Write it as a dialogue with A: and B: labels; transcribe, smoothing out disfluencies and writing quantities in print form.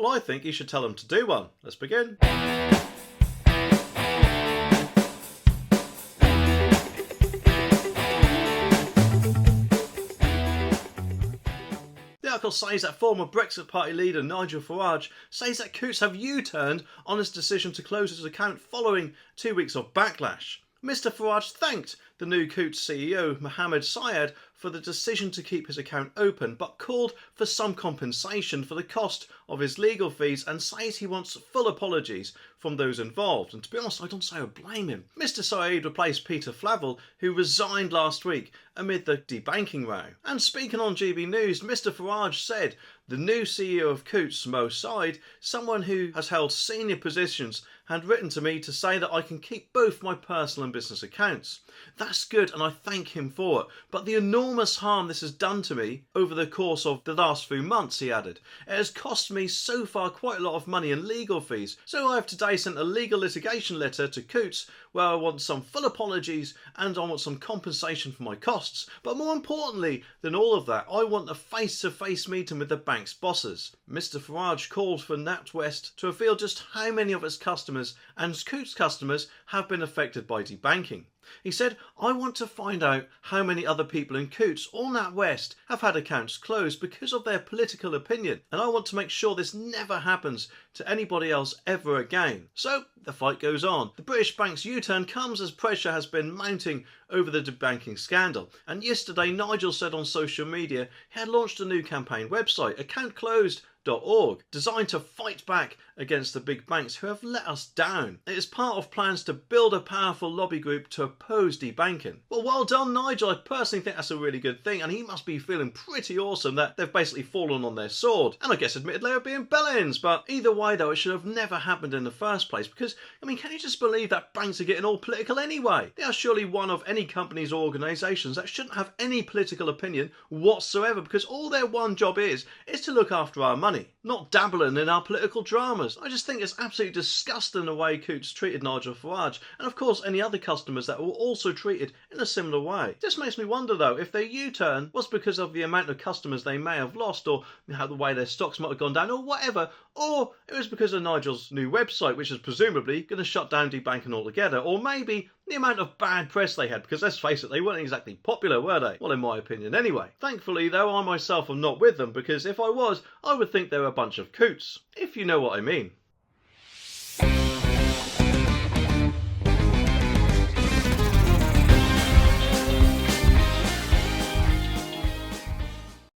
A: Well, I think he should tell them to do one. Let's begin. The article says that former Brexit Party leader Nigel Farage says that Coutts have U-turned on his decision to close his account following 2 weeks of backlash. Mr Farage thanked the new Coutts CEO Mohammed Syed for the decision to keep his account open, but called for some compensation for the cost of his legal fees and says he wants full apologies from those involved. And to be honest, I don't say I blame him. Mr Syed replaced Peter Flavel, who resigned last week amid the debanking row. And speaking on GB News, Mr Farage said the new CEO of Coutts, Mo Syed, someone who has held senior positions, had written to me to say that I can keep both my personal and business accounts. That's good and I thank him for it, but the enormous harm this has done to me over the course of the last few months, he added. It has cost me so far quite a lot of money in legal fees, so I have today sent a legal litigation letter to Coutts where I want some full apologies and I want some compensation for my costs. But more importantly than all of that, I want a face-to-face meeting with the bank's bosses. Mr Farage called for NatWest to reveal just how many of its customers and Coutts customers have been affected by debanking. He said, I want to find out how many other people in Coutts or NatWest have had accounts closed because of their political opinion, and I want to make sure this never happens to anybody else ever again. So the fight goes on. The British bank's U-turn comes as pressure has been mounting over the debanking scandal, and yesterday Nigel said on social media he had launched a new campaign website, accountclosed.org, designed to fight back against the big banks who have let us down. It is part of plans to build a powerful lobby group to oppose debanking. Well, well done, Nigel. I personally think that's a really good thing, and he must be feeling pretty awesome that they've basically fallen on their sword. And I guess admittedly they're being bellends, but either way though, it should have never happened in the first place, because, I mean, can you just believe that banks are getting all political anyway? They are surely one of any companies or organisations that shouldn't have any political opinion whatsoever, because all their one job is to look after our money, not dabbling in our political dramas. I just think it's absolutely disgusting the way Coutts treated Nigel Farage, and of course any other customers that were also treated in a similar way. This makes me wonder though if their U-turn was because of the amount of customers they may have lost, or how the way their stocks might have gone down, or whatever, or it was because of Nigel's new website, which is presumably going to shut down debanking altogether, or maybe the amount of bad press they had, because let's face it, they weren't exactly popular, were they? Well, in my opinion anyway. Thankfully though, I myself am not with them, because if I was, I would think they were a bunch of coots, if you know what I mean.